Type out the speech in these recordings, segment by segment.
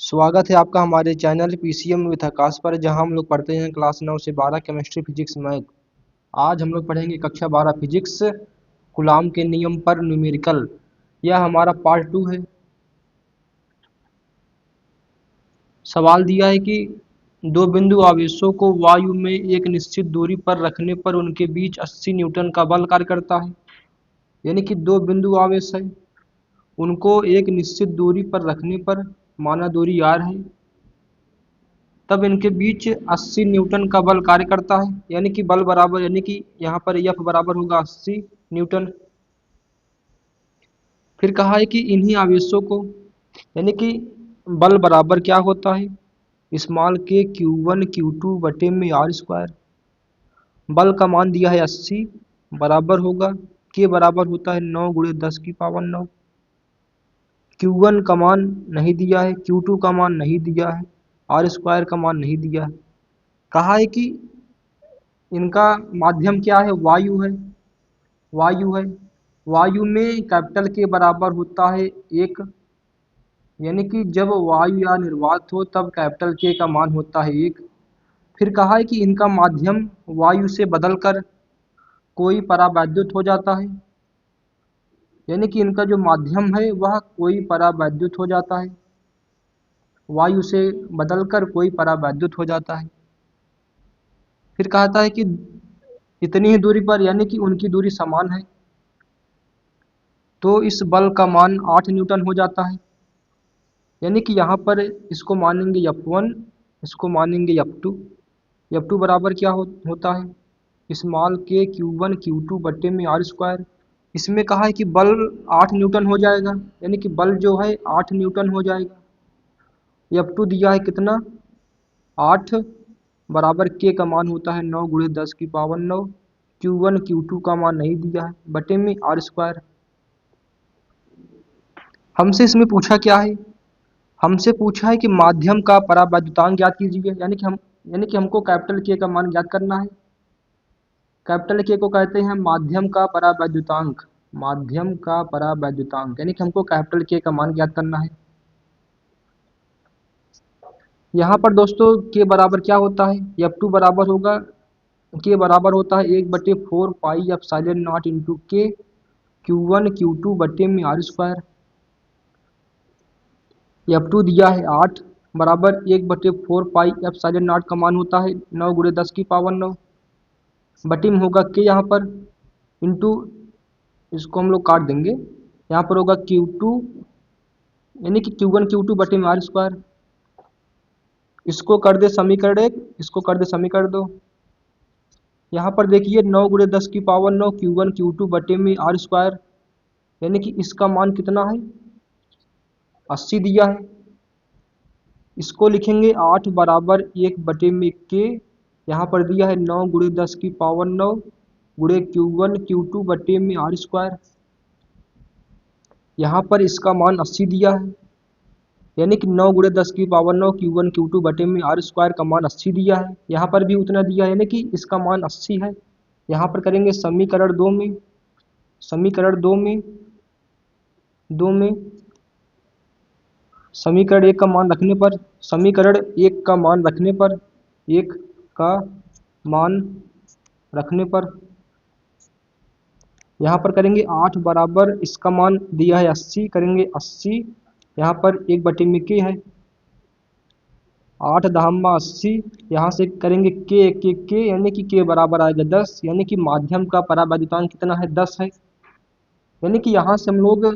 स्वागत है आपका हमारे चैनल पीसीएम विद आकाश पर, जहां हम लोग पढ़ते हैं क्लास 9 से 12 केमिस्ट्री, फिजिक्स, मैथ। आज हम लोग पढ़ेंगे कक्षा 12 फिजिक्स, कूलाम के नियम पर न्यूमेरिकल। यह हमारा पार्ट 2 है। सवाल दिया है कि दो बिंदु आवेशों को वायु में एक निश्चित दूरी पर रखने पर उनके बीच 80 न्यूटन का बल कार्य करता है। यानी कि दो बिंदु आवेश है, उनको एक निश्चित दूरी पर रखने पर, माना दूरी r है, तब इनके बीच 80 न्यूटन का बल कार्य करता है। यानी कि बल बराबर, यानी कि यहाँ पर F बराबर होगा 80 न्यूटन। फिर कहा है कि इन्हीं आवेशों को, यानी कि बल बराबर क्या होता है, स्मॉल के Q1 Q2 बटे में R स्क्वायर। बल का मान दिया है 80, बराबर होगा के बराबर होता है 9 गुणे 10 की पावर 9। Q1 का मान नहीं दिया है, Q2 का मान नहीं दिया है, R स्क्वायर का मान नहीं दिया है। कहा है कि इनका माध्यम क्या है, वायु है। वायु है, वायु में कैपिटल के बराबर होता है 1। यानी कि जब वायु या निर्वात हो तब कैपिटल के का मान होता है 1। फिर कहा है कि इनका माध्यम वायु से बदलकर कोई परावैद्युत हो जाता है। यानी कि इनका जो माध्यम है वह कोई परावैद्युत हो जाता है, वायु से बदलकर कोई परावैद्युत हो जाता है। फिर कहता है कि इतनी ही दूरी पर, यानी कि उनकी दूरी समान है, तो इस बल का मान 8 न्यूटन हो जाता है। यानी कि यहाँ पर इसको मानेंगे F1, इसको मानेंगे F2। F2 बराबर क्या होता है, स्मॉल के Q1 Q2 बट्टे में R स्क्वायर। इसमें कहा है कि बल 8 न्यूटन हो जाएगा, यानी कि बल जो है 8 न्यूटन हो जाएगा। F2 दिया है कितना, 8, बराबर के का मान होता है 9 गुणे 10 की पावर 9। Q1 Q2 का मान नहीं दिया है, बटे में R स्क्वायर। हमसे इसमें पूछा क्या है, हमसे पूछा है कि माध्यम का परावैद्युतांक ज्ञात कीजिए। यानी कि हमको कैपिटल के का मान ज्ञात करना है। कैपिटल के को कहते हैं माध्यम का परावैद्युतांक। माध्यम का परावैद्युतांक, यानी कि हमको कैपिटल के का मान ज्ञात करना है। यहाँ पर दोस्तों के बराबर क्या होता है, F2 बराबर होगा, के बराबर होता है 1/4 पाई एप्सिलॉन नॉट इंटू के Q1 Q2 बटे में R स्क्वायर। F2 दिया है 8, बराबर 1/4 पाई एप्सिलॉन नॉट का मान होता है 9 गुणे 10 की पावर 9। बटे में होगा के यहाँ पर, इंटू, इसको हम लोग काट देंगे, यहाँ पर होगा Q2, यानी कि Q1 Q2 बटे में R स्क्वायर। इसको कर दे समीकरण 1, इसको कर दे समीकरण 2। यहाँ पर देखिए 9 गुणे 10 की पावर 9 Q1 Q2 बटे में R स्क्वायर, यानी कि इसका मान कितना है, 80 दिया है। इसको लिखेंगे 8 बराबर 1 में के, यहाँ पर दिया है 9 गुणे 10 की पावर 9 गुणे Q1 Q2 बटे में R स्क्वायर। यहाँ पर इसका मान 80 दिया है, यानी कि 9 गुणे 10 की पावर 9 Q1 Q2 बटे में R स्क्वायर का मान 80 दिया है। यहाँ पर भी उतना दिया है, यानी कि इसका मान 80 है। यहाँ पर करेंगे समीकरण 2 में, समीकरण 2 में समीकरण 1 का मान रखने पर, समीकरण 1 का मान रखने पर, 1 का मान रखने पर यहाँ पर करेंगे 8 बराबर, इसका मान दिया है 80, करेंगे 80, यहाँ पर 1 में के है, 8 दहम्मा 80, यहाँ से करेंगे के, यानी कि के बराबर आएगा 10, यानी कि माध्यम का परावैद्युतांक कितना है, 10 है। यानी कि यहाँ से हम लोग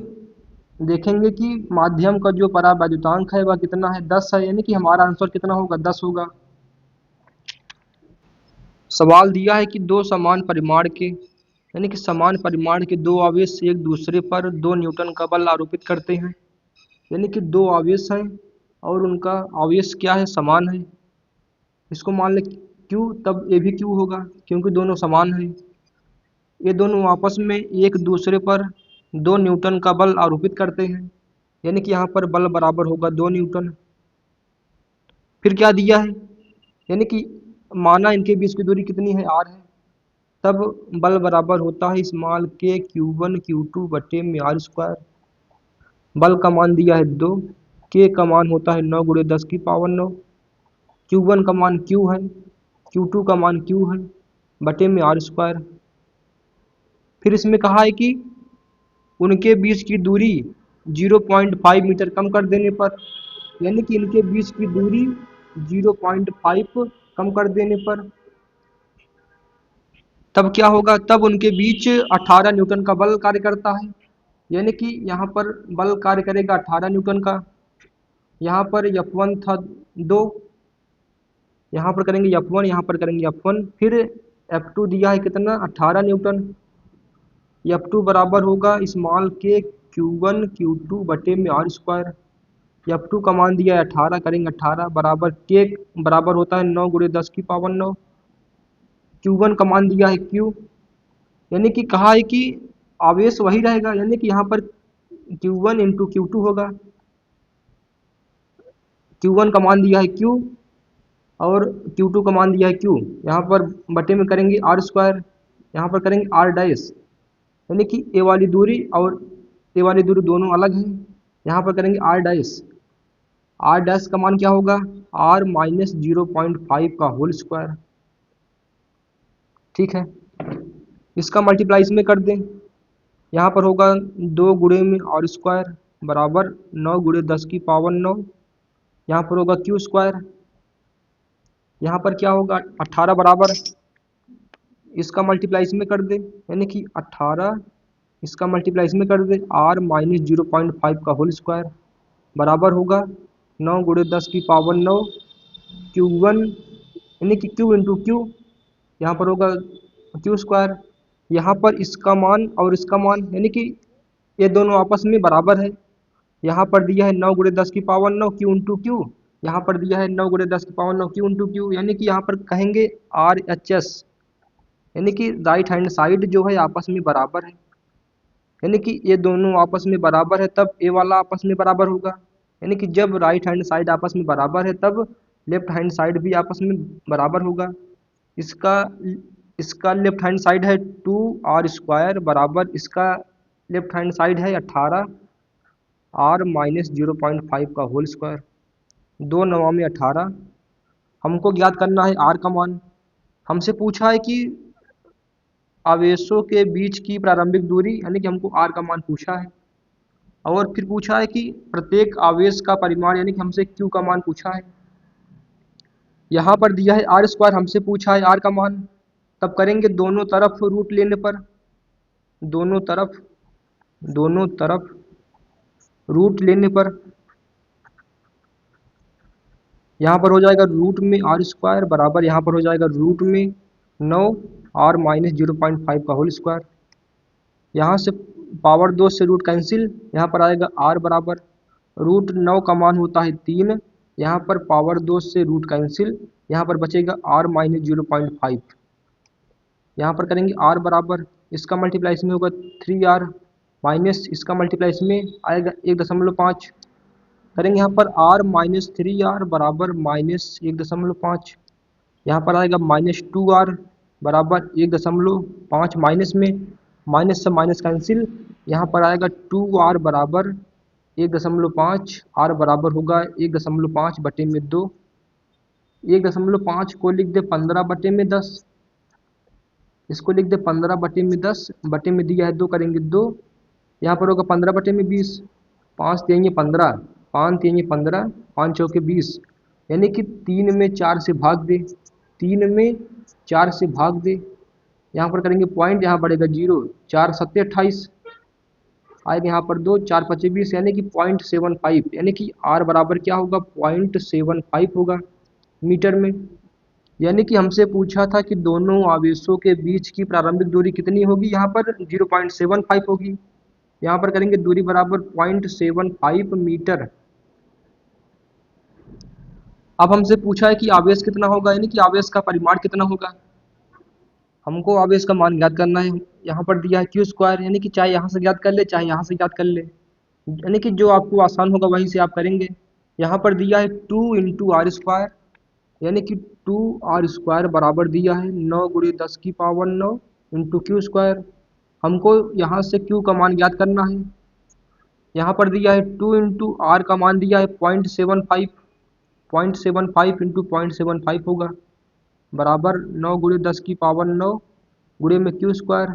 देखेंगे कि माध्यम का जो परावैद्युतांक है वह कितना है, 10 है। यानी कि हमारा आंसर कितना होगा, 10 होगा। सवाल दिया है कि दो समान परिमाण के, यानी कि समान परिमाण के दो आवेश एक दूसरे पर 2 न्यूटन का बल आरोपित करते हैं। यानी कि दो आवेश हैं और उनका आवेश क्या है, समान है। इसको मान ले Q, तब ये भी Q होगा क्योंकि दोनों समान हैं। ये दोनों आपस में एक दूसरे पर 2 न्यूटन का बल आरोपित करते हैं, यानी कि यहाँ पर बल बराबर होगा 2 न्यूटन। फिर क्या दिया है, यानी कि माना इनके बीच की दूरी कितनी है, r है, तब बल बराबर होता है स्मॉल के Q1 Q2 बटे में R स्क्वायर। बल का मान दिया है 2, के का मान होता है 9 गुणे 10 की पावर 9, Q1 का मान Q है, Q2 का मान Q है बटे में आर स्क्वायर। फिर इसमें कहा है कि उनके बीच की दूरी 0.5 मीटर कम कर देने पर, यानी कि इनके बीच की दूरी 0.5 कम कर देने पर तब क्या होगा, तब उनके बीच 18 न्यूटन का बल कार्य करता है। यानी कि यहाँ पर बल कार्य करेगा 18 न्यूटन का। यहाँ पर F1 था 2, यहाँ पर करेंगे F1, यहाँ पर करेंगे F1, फिर F2 दिया है कितना 18 न्यूटन। F2 बराबर होगा स्मॉल के Q1 Q2 बटे में आर स्क्वायर। F2 का मान दिया है 18, करेंगे 18 बराबर के बराबर होता है 9 गुणे 10 की पावर 9। Q1 का मान दिया है Q, यानी कि कहा है कि आवेश वही रहेगा, यानी कि यहाँ पर Q1 इंटू Q2 होगा। Q1 का मान दिया है Q और Q2 का मान दिया है Q, यहाँ पर बटे में करेंगे आर स्क्वायर, यहाँ पर करेंगे आर डैश, यानी कि ए वाली दूरी और ए वाली दूरी दोनों अलग हैं। यहाँ पर करेंगे आर डैश, आर डैश का मान क्या होगा आर माइनस 0.5 का होल स्क्वायर। ठीक है, इसका मल्टीप्लाई इसमें कर दें, यहाँ पर होगा 2 गुणे में आर स्क्वायर बराबर 9 गुणे 10 की पावर 9, यहाँ पर होगा क्यू स्क्वायर, यहाँ पर क्या होगा 18 बराबर, इसका मल्टीप्लाई इसमें कर दे, यानी कि 18 इसका मल्टीप्लाई इसमें कर दे आर माइनस 0.5 का होल स्क्वायर बराबर होगा 9 गुणे 10 की पावर 9 Q1, यानी कि Q इंटू क्यू, यहाँ पर होगा क्यू स्क्वायर, यहाँ पर इसका मान और इसका मान, यानी कि ये दोनों आपस में बराबर है। यहाँ पर दिया है 9 गुणे 10 की पावर 9 Q इंटू क्यू, यहाँ पर दिया है 9 गुणे 10 की पावर 9 Q इंटू क्यू, यानी कि यहाँ पर कहेंगे RHS, यानी कि राइट हैंड साइड जो है आपस में बराबर है, यानी कि ये दोनों आपस में बराबर है तब ए वाला आपस में बराबर होगा, यानी कि जब राइट हैंड साइड आपस में बराबर है तब लेफ्ट हैंड साइड भी आपस में बराबर होगा। इसका इसका लेफ्ट हैंड साइड है 2r स्क्वायर बराबर इसका लेफ्ट हैंड साइड है 18 r माइनस 0.5 का होल स्क्वायर, 2 9 में 18। हमको ज्ञात करना है r का मान। हमसे पूछा है कि आवेशों के बीच की प्रारंभिक दूरी, यानी कि हमको r का मान पूछा है, और फिर पूछा है कि प्रत्येक आवेश का परिमाण, यानी कि हमसे q का मान पूछा है। यहाँ पर दिया है आर स्क्वायर, हमसे पूछा है r का मान, तब करेंगे दोनों तरफ रूट लेने पर, दोनों तरफ रूट लेने पर यहाँ पर हो जाएगा रूट में आर स्क्वायर बराबर, यहाँ पर हो जाएगा रूट में 9 r माइनस 0.5 का होल स्क्वायर, यहाँ से पावर 2 से रूट कैंसिल, यहाँ पर आएगा r बराबर रूट 9 का मान होता है 3, यहाँ पर पावर 2 से रूट कैंसिल, यहाँ पर बचेगा r माइनस 0.5, यहाँ पर करेंगे r बराबर इसका मल्टीप्लाई इसमें होगा 3r माइनस इसका मल्टीप्लाई इसमें आएगा 1.5, करेंगे यहाँ पर r माइनस 3r बराबर माइनस 1.5, यहाँ पर आएगा माइनस 2r बराबर 1.5, माइनस से माइनस कैंसिल, यहाँ पर आएगा 2r बराबर 1.5, r बराबर होगा 1.5 बटे में 2, 1.5 को लिख दे 15 बटे में 10, इसको लिख दे 15 बटे में 10, बटे में दिया है 2, करेंगे 2, यहाँ पर होगा 15 बटे में 20, 5 देंगे 15, 5 देंगे 15, 5 चौके 20, यानी कि 3 में 4 से भाग दे, 3 में 4 से भाग दे, यहाँ पर करेंगे पॉइंट, यहाँ बढ़ेगा 0, 4 सत्ते 28 आएगा, यहाँ पर 2 4 पचे 20, यानी कि 0.75, यानी कि r बराबर क्या होगा 0.75 होगा मीटर में। यानी कि हमसे पूछा था कि दोनों आवेशों के बीच की प्रारंभिक दूरी कितनी होगी, यहाँ पर 0.75 होगी, यहाँ पर करेंगे दूरी बराबर 0.75 मीटर। अब हमसे पूछा है कि आवेश कितना होगा, यानी कि आवेश का परिमाण कितना होगा। हमको आवेश का मान ज्ञात करना है, यहाँ पर दिया है क्यू स्क्वायर, यानी कि चाहे यहाँ से ज्ञात कर ले चाहे यहाँ से ज्ञात कर ले, यानी कि जो आपको आसान होगा वहीं से आप करेंगे। यहाँ पर दिया है 2 इंटू आर स्क्वायर, यानी कि 2r स्क्वायर बराबर दिया है 9 गुणे 10 की पावर 9 इंटू क्यू स्क्वायर। हमको यहाँ से q का मान ज्ञात करना है, यहाँ पर दिया है 2 इंटू आर का मान दिया है 0.75, 0.75 इंटू 0.75 होगा बराबर 9 गुणे 10 की पावर 9 गुणे में क्यू स्क्वायर।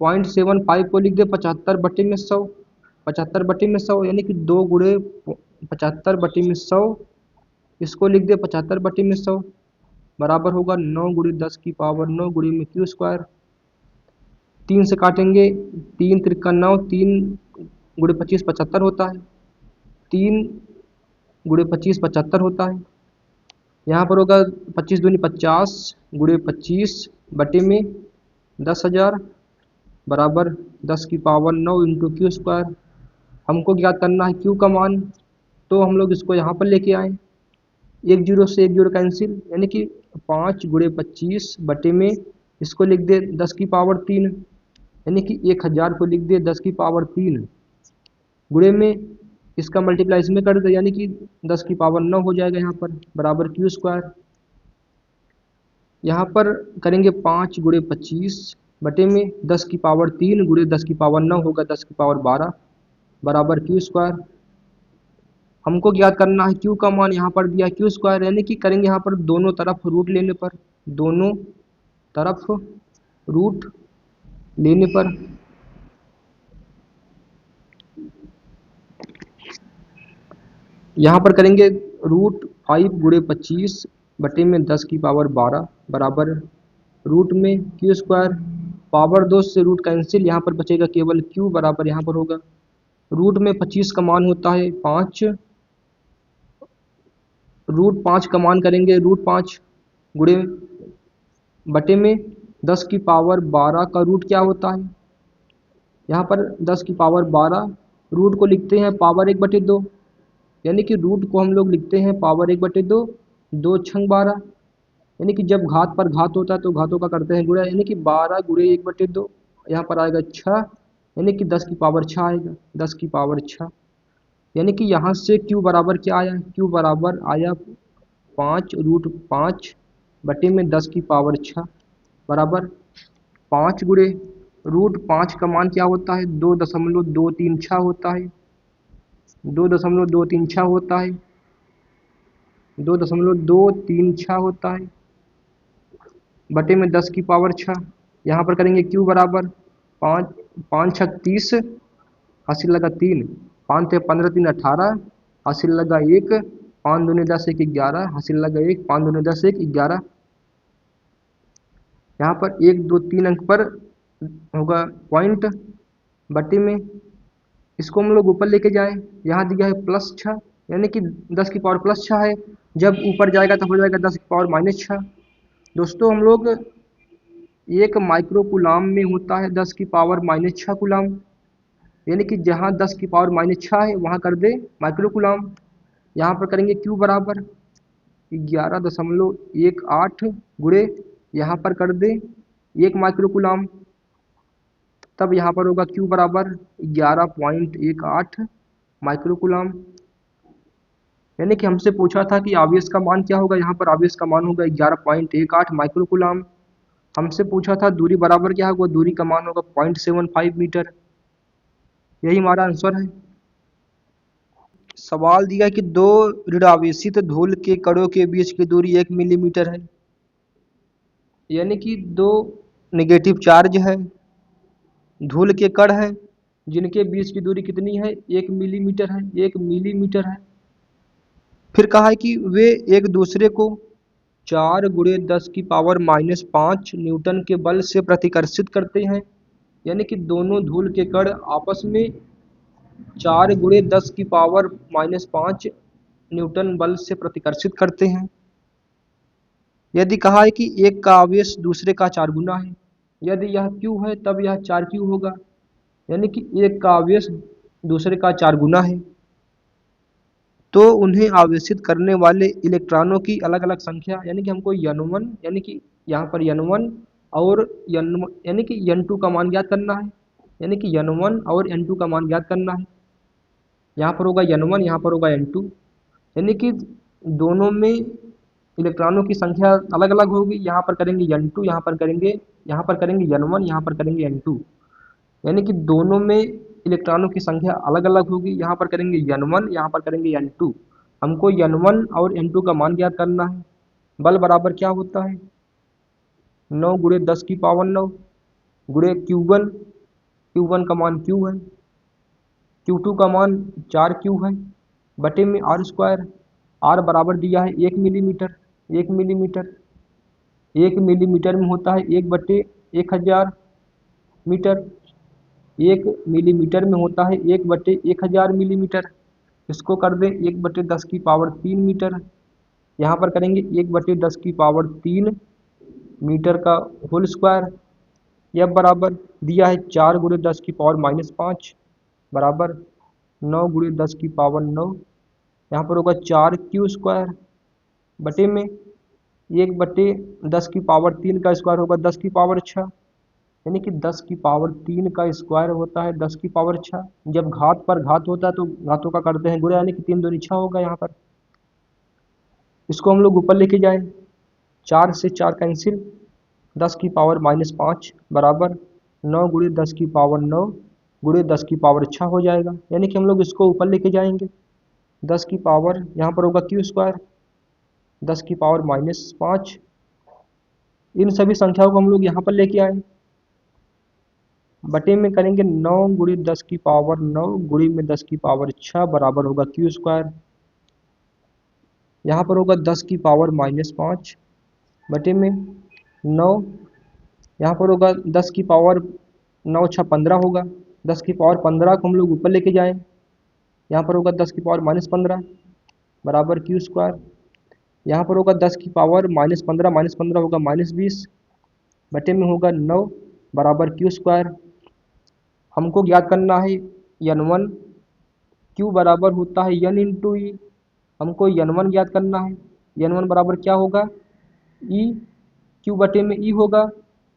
0.75 को लिख दे 75/100, 75/100 यानी कि 2 गुणे 75/100, इसको लिख दे 75/100 बराबर होगा 9 गुणे 10 की पावर 9 गुणे में क्यू स्क्वायर। 3 से काटेंगे, 3 त्रिका 9, 3 गुणे 25 75 होता है, 3 गुणे 25 75 होता है। यहाँ पर होगा 25 दूनी 50 गुणे 25 बटे में 10,000 बराबर 10 की पावर 9 इंटू क्यू स्क्वायर। हमको ज्ञात करना है क्यू का मान, तो हम लोग इसको यहाँ पर लेके आए, एक जीरो से एक जीरो कैंसिल, यानी कि 5 गुणे 25 बटे में इसको लिख दे 10 की पावर 3, यानी कि 1000 को लिख दे 10 की पावर 3 गुणे में इसका मल्टीप्लाई इसमें कर दे, यानी कि 10 की पावर 9 हो जाएगा यहाँ पर बराबर क्यू स्क्वायर। यहाँ पर करेंगे 5 गुणे 25 बटे में 10 की पावर 3 गुणे 10 की पावर 9 होगा 10 की पावर 12 बराबर क्यू स्क्वायर। हमको ज्ञात करना है क्यू का मान, यहाँ पर दिया क्यू स्क्वायर, यानी कि करेंगे यहाँ पर दोनों तरफ रूट लेने पर, दोनों तरफ रूट लेने पर यहाँ पर करेंगे रूट 5 गुणे 25 बटे में 10 की पावर 12 बराबर रूट में क्यू स्क्वायर। पावर 2 से रूट कैंसिल, यहाँ पर बचेगा केवल क्यू बराबर यहाँ पर होगा रूट में 25 का मान होता है 5, रूट 5 का मान करेंगे रूट 5 गुणे बटे में 10 की पावर 12 का रूट क्या होता है, यहाँ पर 10 की पावर 12 रूट को लिखते हैं पावर 1/2, यानी कि रूट को हम लोग लिखते हैं पावर 1/2, 2 छंग 12, यानी कि जब घात पर घात होता है तो घातों का करते हैं गुणा, यानी कि 12 गुणे 1/2, यहाँ पर आएगा 6, यानी कि 10 की पावर 6 आएगा, 10 की पावर 6, यानी कि यहाँ से क्यू बराबर क्या आया, क्यू बराबर आया 5 रूट 5 बटे में 10 की पावर 6 बराबर 5 गुणे रूट 5 का मान क्या होता है 2.236 होता है, 2.236 होता है, 2.236 होता है बटे में 10 की पावर 6। यहाँ पर करेंगे क्यू बराबर 5 5 6 30 हासिल लगा 3, 5 थे 15 3 18 हासिल लगा 1, 5 दूनी 10 1 11 हासिल लगा 1, 5 दूनी 10 1 11। यहाँ पर 1 2 3 अंक पर होगा पॉइंट बटे में, इसको हम लोग ऊपर लेके जाएं, यहाँ दिया है +6, यानी कि 10 की पावर +6 है, जब ऊपर जाएगा तो हो जाएगा 10 की पावर -6। दोस्तों हम लोग एक माइक्रो कूलाम में होता है 10 की पावर -6 कूलाम, यानी कि जहाँ 10 की पावर -6 है वहाँ कर दे माइक्रो कूलाम। यहाँ पर करेंगे क्यू बराबर 11.18 गुणे यहाँ पर कर दे 1 माइक्रो कूलाम, तब यहाँ पर होगा क्यू बराबर 11.18 माइक्रो कूलाम। यानी कि हमसे पूछा था कि आवेश का मान क्या होगा, यहाँ पर आवेश का मान होगा 11.18 माइक्रो कूलाम। हमसे पूछा था दूरी बराबर क्या होगा, दूरी का मान होगा 0.75 मीटर, यही हमारा आंसर है। सवाल दिया कि दो ऋणावेशित धूल के कणों के बीच की दूरी 1 मिलीमीटर है, यानी कि दो नेगेटिव चार्ज है, धूल के कण है जिनके बीच की दूरी कितनी है 1 मिलीमीटर है, 1 मिलीमीटर है। फिर कहा है कि वे एक दूसरे को 4 गुणे 10 की पावर -5 न्यूटन के बल से प्रतिकर्षित करते हैं, यानी कि दोनों धूल के कण आपस में 4 गुणे 10 की पावर -5 न्यूटन बल से प्रतिकर्षित करते हैं। यदि कहा है कि एक का आवेश दूसरे का 4 गुना है, यदि यह Q है तब यह 4Q होगा, यानी कि एक का आवेश दूसरे का 4 गुना है, तो उन्हें आवेशित करने वाले इलेक्ट्रॉनों की अलग अलग संख्या, यानी कि हमको N1 यानी कि यहाँ पर N1 और यानी कि N2 का मान ज्ञात करना है, यानी कि N1 और N2 का मान ज्ञात करना है। यहाँ पर होगा N1, यहाँ पर होगा N2, यानी कि दोनों में इलेक्ट्रॉनों की संख्या अलग अलग होगी। यहाँ पर करेंगे N2, यहाँ पर करेंगे N1, यहाँ पर करेंगे N2, यानी कि दोनों में इलेक्ट्रॉनों की संख्या अलग अलग होगी। यहाँ पर करेंगे n1, यहाँ पर करेंगे n2। हमको n1 और n2 का मान ज्ञात करना है। बल बराबर क्या होता है, 9 गुणे 10 की पावर 9 गुणे Q1, Q1 का मान Q है, Q2 का मान 4Q है, बटे में R स्क्वायर। R बराबर दिया है 1 मिलीमीटर। 1 मिलीमीटर 1 मिलीमीटर में होता है 1/1000 मीटर। 1 मिलीमीटर में होता है 1/1000 मिलीमीटर। इसको कर दें 1/10 की पावर 3 मीटर। यहाँ पर करेंगे 1/10 की पावर 3 मीटर का होल स्क्वायर। यह बराबर दिया है 4 गुणे 10 की पावर -5 बराबर 9 गुणे 10 की पावर 9। यहाँ पर होगा 4Q स्क्वायर बटे में 1/10 की पावर 3 का स्क्वायर होगा 10 की पावर 6, यानी कि 10 की पावर 3 का स्क्वायर होता है 10 की पावर 6। जब घात पर घात होता है तो घातों का करते हैं गुणा, यानी कि 3 दूनी 6 होगा। यहाँ पर इसको हम लोग ऊपर लेके जाएं, 4 से 4 कैंसिल, 10 की पावर -5 बराबर 9 गुणे 10 की पावर 9 गुणे 10 की पावर 6 हो जाएगा। यानी कि हम लोग इसको ऊपर लेके जाएंगे, 10 की पावर यहाँ पर होगा Q स्क्वायर, 10 की पावर -5। इन सभी संख्याओं को हम लोग यहाँ पर लेके आए, बटे में करेंगे 9 गुणे 10 की पावर 9 गुणे में 10 की पावर 6 बराबर होगा Q स्क्वायर। यहाँ पर होगा 10 की पावर -5 बटे में 9, यहाँ पर होगा 10 की पावर 9 6 15 होगा। 10 की पावर 15 को हम लोग ऊपर लेके जाएं, यहाँ पर होगा 10 की पावर -15 बराबर Q स्क्वायर। यहाँ पर होगा 10 की पावर -15 होगा -20 बटे में होगा 9 बराबर Q स्क्वायर। हमको ज्ञात करना है n1, Q बराबर होता है n इंटू ई। हमको n1 ज्ञात करना है। n1 बराबर क्या होगा, ई Q बटे में ई होगा,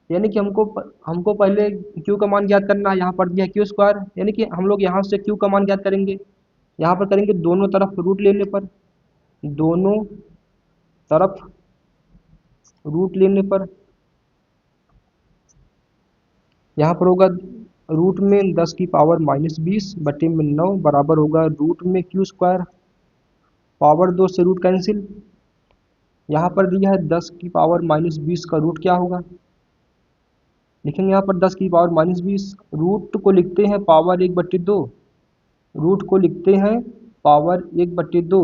यानी कि हमको पहले Q का मान ज्ञात करना है। यहाँ पर दिया Q स्क्वायर, यानी कि हम लोग यहाँ से Q का मान ज्ञात करेंगे। यहाँ पर करेंगे दोनों तरफ रूट लेने पर, दोनों तरफ रूट लेने पर यहाँ पर होगा रूट में 10 की पावर -20 बटे में 9 बराबर होगा रूट में Q स्क्वायर। पावर 2 से रूट कैंसिल। यहाँ पर दिया है 10 की पावर -20 का रूट क्या होगा, लिखेंगे यहाँ पर 10 की पावर -20। रूट को लिखते हैं पावर 1/2, रूट को लिखते हैं पावर 1/2।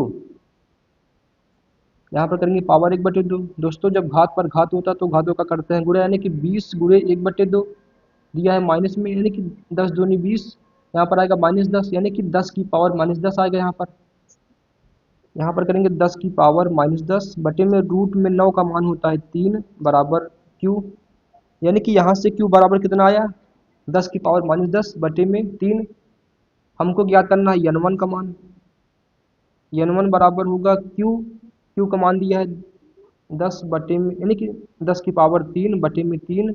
यहाँ पर करेंगे पावर 1/2। दोस्तों जब घात पर घात होता है तो घातों का करते हैं गुणा, यानी कि 20 गुणे 1/2 दिया है माइनस में, यानी कि 10 दूनी 20, यहाँ पर आएगा -10, यानी कि 10 की पावर -10 आएगा। यहाँ पर करेंगे 10 की पावर -10 बटे में रूट में 9 का मान होता है 3 बराबर Q, यानी कि यहाँ से Q बराबर कितना आया, 10 की पावर -10 बटे में 3। हमको ज्ञात करना है n1 का मान। n1 बराबर होगा Q का मान दिया है 10 बटे में, यानी कि 10 की पावर 3 बटे में 3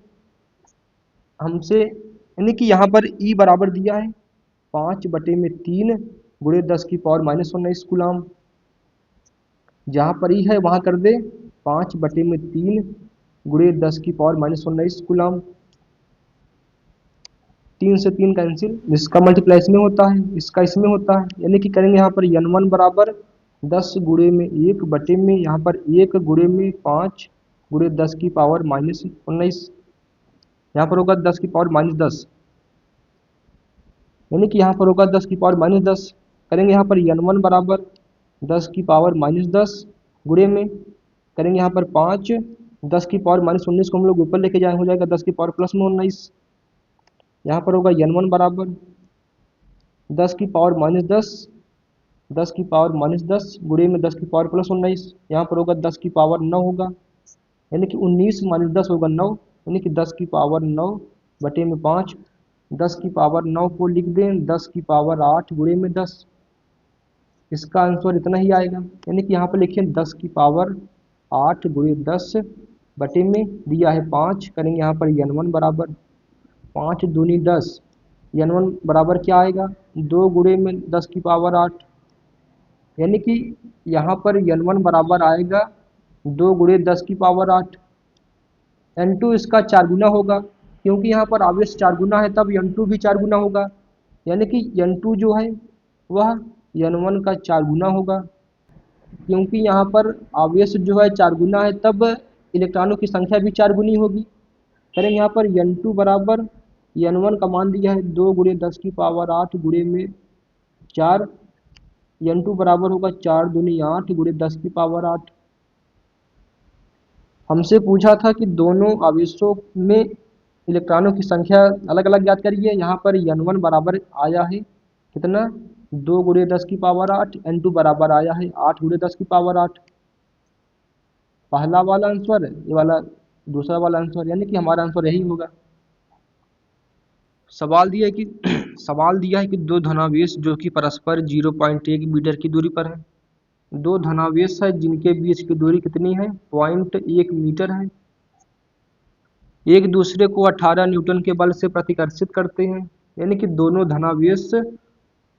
हमसे, यानी कि यहाँ पर E बराबर दिया है 5 बटे में 3 गुणे 10 की पावर -19 कूलाम। जहाँ पर E है वहाँ कर दे 5 बटे में 3 गुणे 10 की पावर -19 कूलाम। 3 से 3 कैंसिल, इसका मल्टीप्लाई इसमें होता है, इसका इसमें होता है, यानी कि करेंगे यहाँ पर n1 बराबर 10 गुणे में 1 बटे में यहाँ पर 1 गुणे में 5 गुणे 10 की पावर -19, यहाँ पर होगा 10 की पावर -10, यानी कि यहाँ पर होगा 10 की पावर -10। करेंगे यहाँ पर n1 बराबर 10 की पावर -10 गुणे में करेंगे यहाँ पर 5, 10 की पावर -19 को हम लोग ऊपर लेके जाए, हो जाएगा 10 की पावर +19। यहाँ पर होगा n1 बराबर 10 की पावर -10, 10 की पावर -10 गुणे में 10 की पावर +19, यहाँ पर होगा 10 की पावर 9 होगा, यानी कि 19 -10 होगा 9, यानी कि 10 की पावर 9 बटे में 5। 10 की पावर 9 को लिख दें 10 की पावर 8 गुणे में 10, इसका आंसर इतना ही आएगा। यानी कि यहाँ पर लिखिए 10 की पावर 8 गुणे 10 बटे में दिया है 5, करेंगे यहाँ पर n1 बराबर 5 दूनी 10, n1 बराबर क्या आएगा 2 गुणे में 10 की पावर 8, यानी कि यहाँ पर n1 बराबर आएगा 2 गुणे 10 की पावर 8। n2 इसका 4 गुना होगा, क्योंकि यहाँ पर आवेश 4 गुना है तब n2 भी 4 गुना होगा, यानी कि N2 जो है वह N1 का 4 गुना होगा। क्योंकि यहाँ पर आवेश जो है 4 गुना है, तब इलेक्ट्रॉनों की संख्या भी 4 गुनी होगी। करेंगे यहाँ पर N2 बराबर N1 का मान दिया है 2 गुणे 10 की पावर 8 गुणे में 4। N2 बराबर होगा 4 दूनी 8 गुणे 10 की पावर 8। हमसे पूछा था कि दोनों आवेशों में इलेक्ट्रॉनों की संख्या अलग अलग ज्ञात करिए। यहाँ पर N1 बराबर आया है कितना, 2 गुणे 10 की पावर 8। N2 बराबर आया है 8 गुणे 10 की पावर 8। पहला वाला आंसर, ये वाला दूसरा वाला आंसर, यानी कि हमारा आंसर यही होगा। सवाल दिया है कि सवाल दिया है कि दो धनावेश जो कि परस्पर 0.1 मीटर की दूरी पर है। दो धनावेश है जिनके बीच की दूरी कितनी है, 0.1 मीटर है। एक दूसरे को 18 न्यूटन के बल से प्रतिकर्षित करते हैं। यानी कि दोनों धनावेश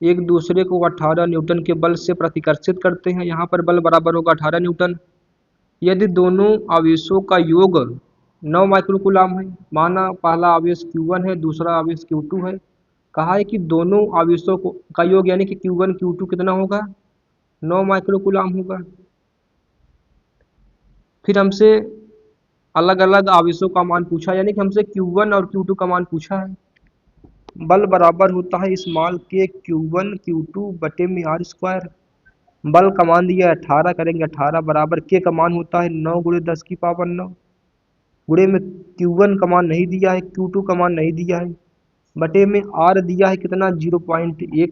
एक दूसरे को 18 न्यूटन के बल से प्रतिकर्षित करते हैं। यहाँ पर बल बराबर होगा 18 न्यूटन। यदि दोनों आवेशों का योग 9 माइक्रोकूलाम है, माना पहला आवेश Q1 है, दूसरा आवेश Q2 है। कहा है कि दोनों आवेशों का योग यानी कि Q1 Q2 कितना होगा, 9 माइक्रोकूलाम होगा। फिर हमसे अलग अलग आवेशों का मान पूछा, यानी कि हमसे Q1 और Q2 का मान पूछा है। बल बराबर होता है स्मॉल के Q1 Q2 बटे में आर स्क्वायर। बल का मान दिया है 18, करेंगे 18 बराबर के का मान होता है 9 गुणे 10 की पावर 9 गुणे में Q1 का मान नहीं दिया है, Q2 का मान नहीं दिया है, बटे में R दिया है कितना, 0.1।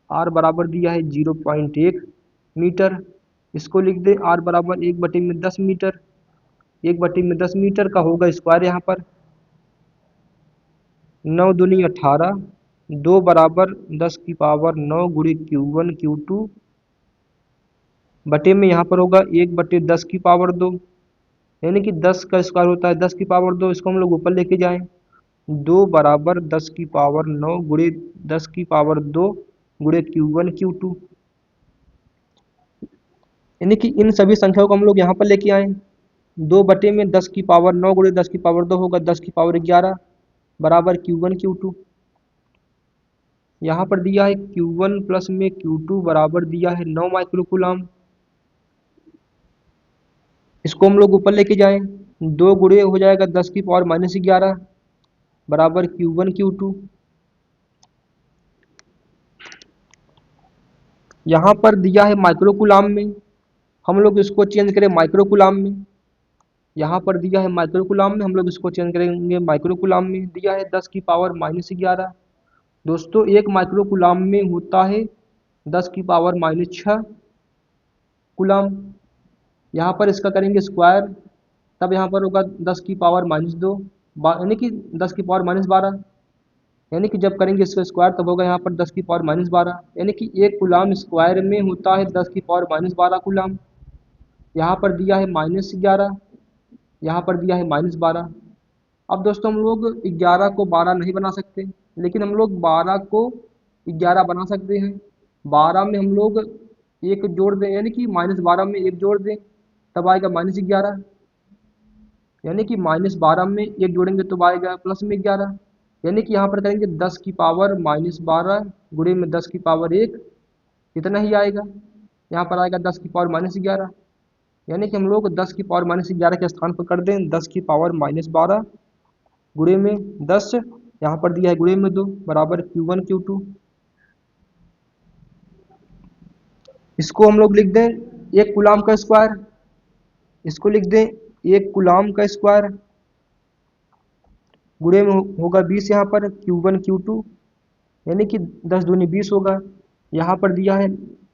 R बराबर दिया है 0.1 मीटर। इसको लिख दे R बराबर 1/10 मीटर। 1/10 मीटर का होगा स्क्वायर यहाँ पर, 9 दूनी 18, 2 बराबर 10 की पावर 9 गुणे Q1 Q2 बटे में यहाँ पर होगा 1/10 की पावर 2, यानी कि 10 का स्क्वायर होता है 10 की पावर 2। इसको हम लोग ऊपर लेके जाएं, 2 बराबर 10 की पावर 9 गुणे 10 की पावर 2 गुणे Q1 Q2, यानी कि इन सभी संख्याओं को हम लोग यहाँ पर लेके आए। 2 बटे में 10 की पावर 9 गुणे 10 की पावर 2 होगा 10 की पावर 11 बराबर Q1 Q2। यहाँ पर दिया है Q1 प्लस में Q2 बराबर दिया है 9 माइक्रोकूलाम। इसको हम लोग ऊपर लेके जाएं, 2 गुणे हो जाएगा 10 की पावर -11 बराबर Q1 Q2। यहाँ पर दिया है माइक्रोकूलाम में, हम लोग इसको चेंज करें माइक्रोकूलाम में। यहाँ पर दिया है माइक्रोकूलाम में, हम लोग इसको चेंज करेंगे माइक्रोकूलाम में। दिया है 10 की पावर -11। दोस्तों एक माइक्रोकूलाम में होता है 10 की पावर -6 कूलाम। यहाँ पर इसका करेंगे स्क्वायर, तब यहाँ पर होगा 10 की पावर -2 यानी कि 10 की पावर -12, यानी कि जब करेंगे इसका स्क्वायर तब होगा यहाँ पर 10 की पावर -12, यानी कि एक कूलाम स्क्वायर में होता है 10 की पावर -12 कूलाम। यहाँ पर दिया है -11, यहाँ पर दिया है -12। अब दोस्तों हम लोग 11 को 12 नहीं बना सकते, लेकिन हम लोग 12 को 11 बना सकते हैं। 12 में हम लोग एक जोड़ दें, यानी कि -12 में एक जोड़ दें, तब आएगा -11, यानी कि -12 में एक जोड़ेंगे तो आएगा +11, यानी कि यहाँ पर करेंगे 10 की पावर -12 गुणे में 10 की पावर 1, इतना ही आएगा। यहाँ पर आएगा 10 की पावर -11, यानी कि हम लोग 10 की पावर -11 के स्थान पर कर दें 10 की पावर -12 गुणे में 10, यहाँ पर दिया है गुणे में 2 बराबर Q1 Q2। इसको हम लोग लिख दें एक कूलाम का स्क्वायर, इसको लिख दें एक कूलाम का स्क्वायर गुणे में होगा 20 यहाँ पर Q1 Q2, यानी कि 10 दूनी 20 होगा। यहाँ पर दिया है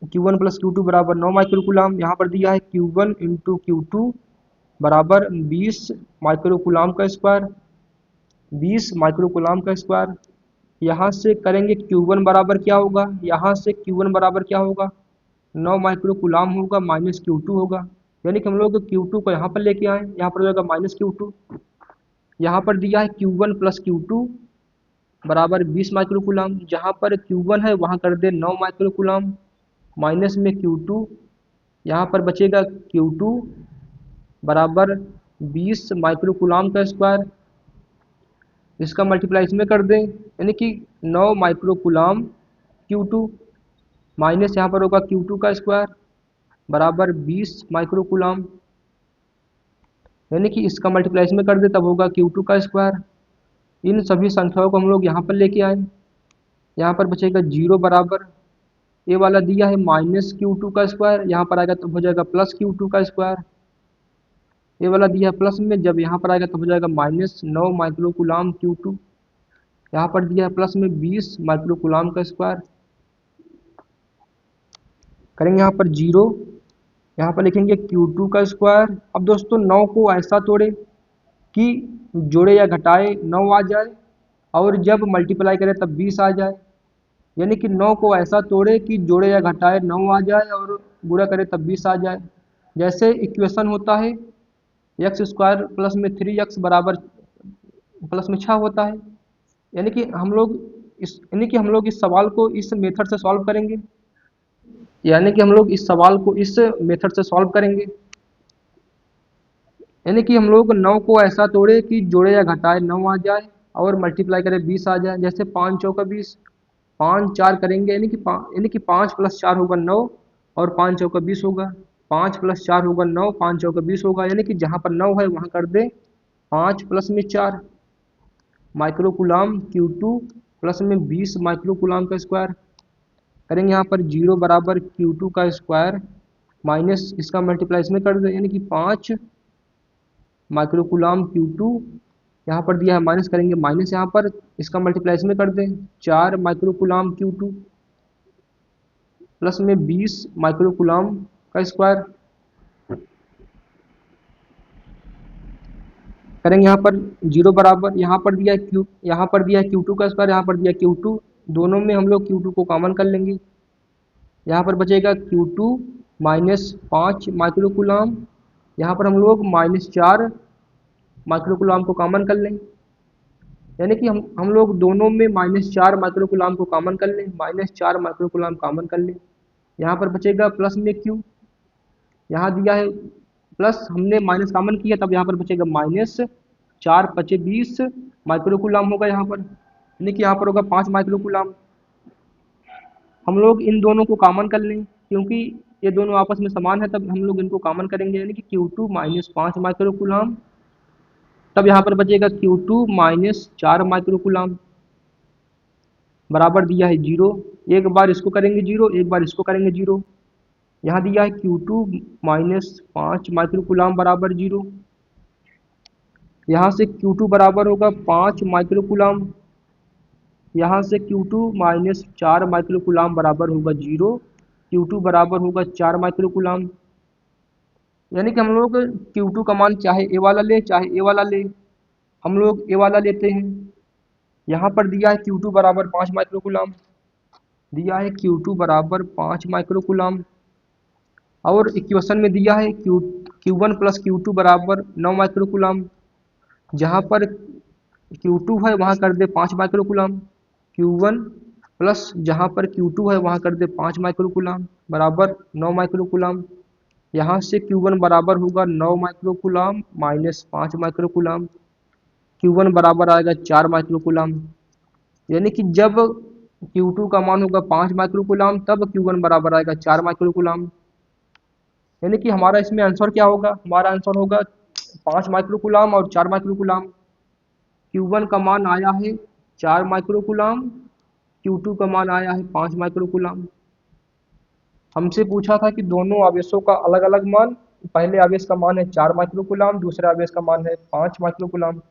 Q1 प्लस Q2 बराबर 9 माइक्रोकूलाम। यहाँ पर दिया है Q1 इंटू Q2 बराबर 20 माइक्रोकूलाम का स्क्वायर, 20 माइक्रोकूलाम का स्क्वायर। यहाँ से करेंगे Q1 बराबर क्या होगा, यहाँ से Q1 बराबर क्या होगा, 9 माइक्रोकूलाम होगा माइनस Q2 होगा, यानी कि हम लोग Q2 को यहाँ पर लेके आए, यहाँ पर हो जाएगा -Q2। यहाँ पर दिया है Q1 प्लस Q2 बराबर 20 माइक्रोकूलाम। जहाँ पर Q1 है वहाँ कर दे 9 माइक्रोकूलाम माइनस में Q2, यहाँ पर बचेगा Q2 बराबर 20 माइक्रोकूलाम का स्क्वायर। इसका मल्टीप्लाई इसमें कर दें, यानी कि 9 माइक्रोकुलाम Q2 माइनस यहाँ पर होगा Q2 का स्क्वायर बराबर 20 माइक्रोकुलाम, यानी कि इसका मल्टीप्लाई इसमें कर दे तब होगा Q2 का स्क्वायर। इन सभी संख्याओं को हम लोग यहाँ पर लेके आए, यहाँ पर बचेगा 0 बराबर, ये वाला दिया है माइनस Q2 का स्क्वायर, यहाँ पर आएगा तब हो जाएगा प्लस Q2 का स्क्वायर। ये वाला दिया है प्लस में, जब यहाँ पर आएगा तब हो जाएगा माइनस 9 माइक्रोकुलाम Q2, यहाँ पर दिया है प्लस में 20 माइक्रोकुलाम का स्क्वायर। करेंगे यहाँ पर 0, यहाँ पर लिखेंगे Q2 का स्क्वायर। अब दोस्तों 9 को ऐसा तोड़े कि जोड़े या घटाए 9 आ जाए, और जब मल्टीप्लाई करें तब 20 आ जाए, यानी कि 9 को ऐसा तोड़े कि जोड़े या घटाए 9 आ जाए और गुणा करें तब 20 आ जाए। जैसे इक्वेशन होता है एक्स स्क्वायर प्लस में 3x बराबर प्लस में 6 होता है, यानी कि हम लोग इस सवाल को इस मेथड से सॉल्व करेंगे, यानी कि हम लोग इस सवाल को इस मेथड से सॉल्व करेंगे, यानी कि हम लोग 9 को ऐसा तोड़े कि जोड़े या घटाए 9 आ जाए और मल्टीप्लाई करें 20 आ जाए। जैसे 5 चौका 20, 5 4 करेंगे, यानी कि 5 प्लस 4 होगा 9 और 5 चौका 20 होगा, 5 प्लस 4 होगा 9, 5 चौका 20 होगा, यानी कि जहाँ पर 9 है वहाँ कर दे 5 प्लस में 4 माइक्रोकुलाम Q2 प्लस में 20 माइक्रोकुलाम का स्क्वायर। करेंगे यहाँ पर 0 बराबर Q2 का स्क्वायर माइनस इसका मल्टीप्लाई इसमें कर दे, यानी कि 5 माइक्रोकुलाम Q2, यहाँ पर दिया है माइनस, करेंगे माइनस यहाँ पर इसका मल्टीप्लाई इसमें कर दें 4 माइक्रोकुलाम Q2 प्लस में 20 माइक्रोकुलाम का स्क्वायर। करेंगे यहाँ पर 0 बराबर, यहाँ पर दिया है Q2 का स्क्वायर, यहाँ पर दिया Q2, दोनों में हम लोग Q2 को कॉमन कर लेंगे, यहाँ पर बचेगा Q2 माइनस 5 माइक्रोकुलाम, यहाँ पर हम लोग माइनस 4 माइक्रोकुलाम को कॉमन कर लें, यानी कि हम लोग दोनों में -4 माइक्रोकुलाम को कॉमन कर लें, -4 माइक्रोकुलाम कॉमन कर लें, यहाँ पर बचेगा प्लस में Q, यहाँ दिया है प्लस, हमने माइनस कॉमन किया तब यहाँ पर बचेगा -4 पचे 20 माइक्रोकुलाम होगा यहाँ पर, यानी कि यहाँ पर होगा 5 माइक्रोकुलाम। हम लोग इन दोनों को कॉमन कर लें, क्योंकि ये दोनों आपस में समान है, तब हम लोग इनको कॉमन करेंगे, यानी कि Q2 माइनस 5 माइक्रोकुलाम, तब यहाँ पर बचेगा Q2 माइनस 4 माइक्रोकुलाम बराबर दिया है 0, एक बार इसको करेंगे 0, एक बार इसको करेंगे 0, यहाँ दिया है Q2 माइनस 5 माइक्रोकुलाम बराबर 0, यहाँ से Q2 बराबर होगा 5 माइक्रोकुलाम, यहाँ से Q2 माइनस 4 माइक्रोकुलाम बराबर होगा 0, Q2 बराबर होगा 4 माइक्रोकुलाम, यानी कि हम लोग Q2 का मान चाहे ए वाला ले चाहे ए वाला ले, हम लोग ए वाला लेते हैं। यहाँ पर दिया है Q2 बराबर 5 माइक्रोकुलाम, दिया है Q2 बराबर 5 माइक्रोकुलाम, और इक्वेशन में दिया है Q1 प्लस Q2 बराबर 9 माइक्रोकुलाम, जहाँ पर Q2 है वहाँ कर दे 5 माइक्रोकुलाम, Q1 प्लस जहाँ पर Q2 है वहाँ कर दे 5 माइक्रोकुलाम बराबर 9 माइक्रोकुलाम, यहाँ से Q1 बराबर होगा 9 माइक्रोकुलाम माइनस 5 माइक्रोकुलाम, Q1 बराबर आएगा 4 माइक्रोकुलाम, यानी कि जब Q2 का मान होगा 5 माइक्रोकुलाम तब Q1 बराबर आएगा 4 माइक्रोकुलाम, यानी कि हमारा इसमें आंसर क्या होगा, हमारा आंसर होगा 5 माइक्रोकुलाम और 4 माइक्रोकुलाम। Q1 का मान आया है 4 माइक्रोकुलाम, Q2 का मान आया है 5 माइक्रोकुलाम। हमसे पूछा था कि दोनों आवेशों का अलग अलग मान, पहले आवेश का मान है 4 माइक्रोकुलाम, दूसरे आवेश का मान है 5 माइक्रोकुलाम।